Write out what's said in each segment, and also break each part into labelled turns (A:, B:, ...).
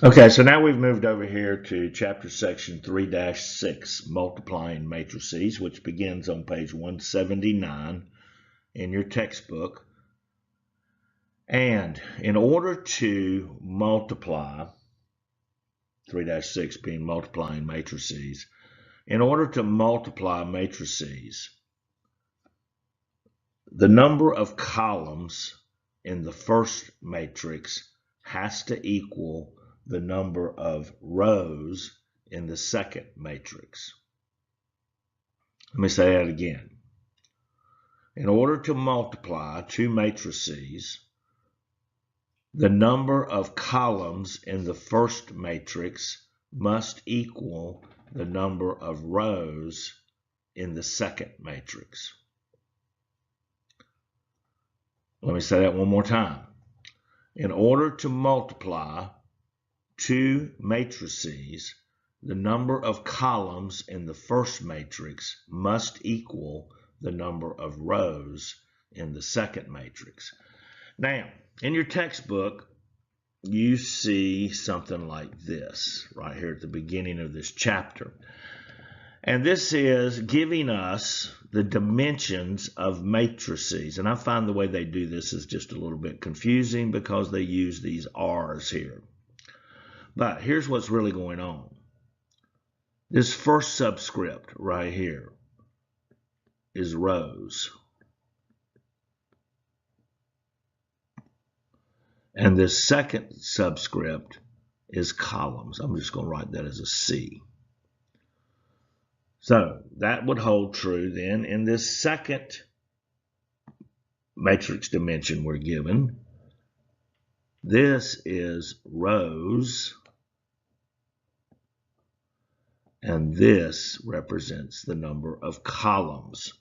A: Okay, so now we've moved over here to chapter section 3-6, Multiplying Matrices, which begins on page 179 in your textbook. And in order to multiply, 3-6 being multiplying matrices, in order to multiply matrices, the number of columns in the first matrix has to equal the number of rows in the second matrix. Let me say that again. In order to multiply two matrices, the number of columns in the first matrix must equal the number of rows in the second matrix. Let me say that one more time. In order to multiply two matrices, the number of columns in the first matrix must equal the number of rows in the second matrix. Now, in your textbook, you see something like this right here at the beginning of this chapter. And this is giving us the dimensions of matrices. And I find the way they do this is just a little bit confusing because they use these R's here. But here's what's really going on. This first subscript right here is rows. And this second subscript is columns. I'm just going to write that as a C. So that would hold true then in this second matrix dimension we're given. This is rows, and this represents the number of columns.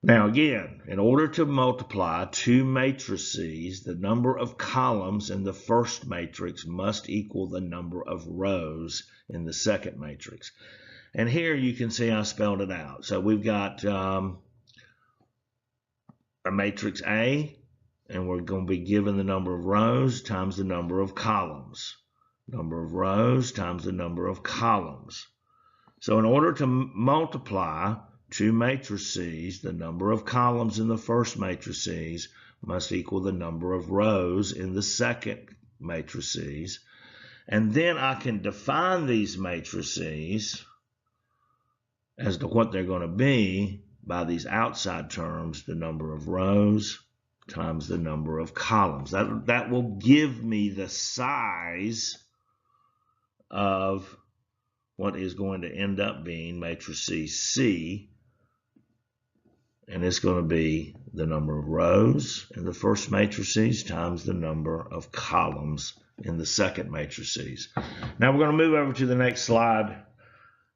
A: Now again, in order to multiply two matrices, the number of columns in the first matrix must equal the number of rows in the second matrix. And here you can see I spelled it out. So we've got a matrix A, and we're going to be given the number of rows times the number of columns. Number of rows times the number of columns. So in order to multiply two matrices, the number of columns in the first matrices must equal the number of rows in the second matrices. And then I can define these matrices as to what they're going to be by these outside terms, the number of rows times the number of columns. That will give me the size of what is going to end up being matrices C, and it's going to be the number of rows in the first matrices times the number of columns in the second matrices. Now we're going to move over to the next slide,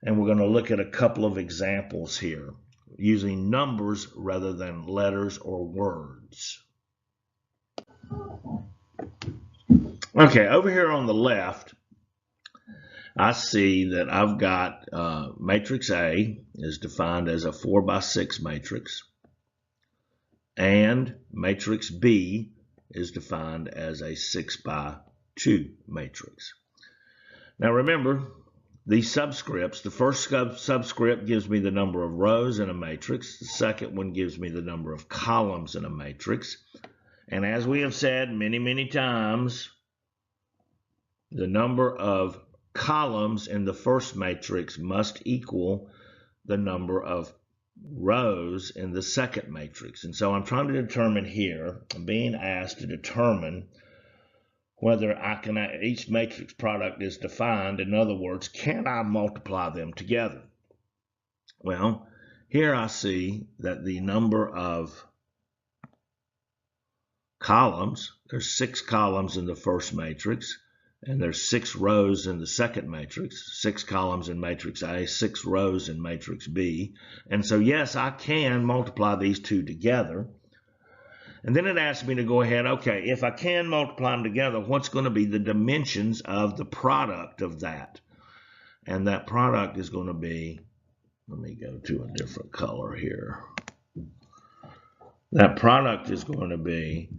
A: and we're going to look at a couple of examples here using numbers rather than letters or words. Okay, over here on the left, I see that I've got matrix A is defined as a 4x6 matrix, and matrix B is defined as a 6x2 matrix. Now remember, these subscripts, the first subscript gives me the number of rows in a matrix. The second one gives me the number of columns in a matrix. And as we have said many, many times, the number of columns in the first matrix must equal the number of rows in the second matrix. And so I'm trying to determine here, I'm being asked to determine whether each matrix product is defined. In other words, can I multiply them together? Well, here I see that the number of columns, there's 6 columns in the first matrix, and there's 6 rows in the second matrix, 6 columns in matrix A, 6 rows in matrix B. And so yes, I can multiply these two together. And then it asks me to go ahead, okay, if I can multiply them together, what's going to be the dimensions of the product of that? And that product is going to be, let me go to a different color here. That product is going to be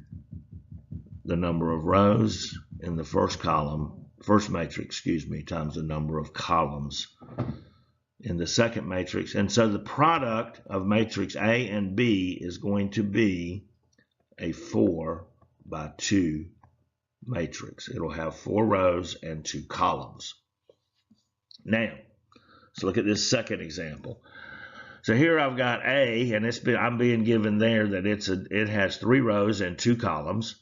A: the number of rows in the first matrix, times the number of columns in the second matrix. And so the product of matrix A and B is going to be a 4 by 2 matrix. It'll have 4 rows and 2 columns. Now, let's look at this second example. So here I've got A, and I'm being given there that it has 3 rows and 2 columns,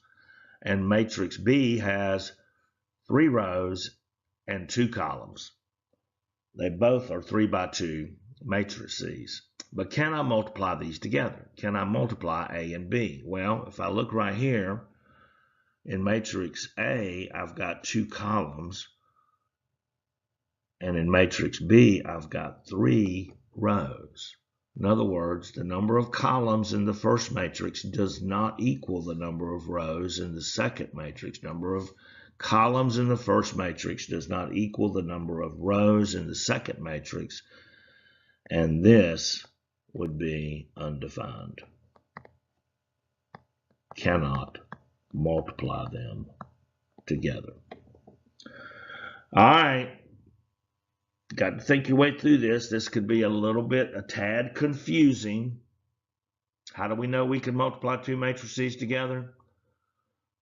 A: and matrix B has 3 rows and 2 columns. They both are 3 by 2 matrices. But can I multiply these together? Can I multiply A and B? Well, if I look right here, in matrix A, I've got 2 columns, and in matrix B, I've got 3 rows. In other words, the number of columns in the first matrix does not equal the number of rows in the second matrix. Number of columns in the first matrix does not equal the number of rows in the second matrix, and this would be undefined. Cannot multiply them together. All right. Got to think your way through this. This could be a tad confusing. How do we know we can multiply 2 matrices together?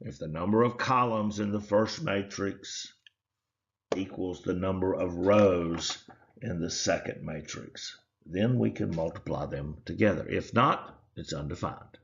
A: If the number of columns in the first matrix equals the number of rows in the second matrix, then we can multiply them together. If not, it's undefined.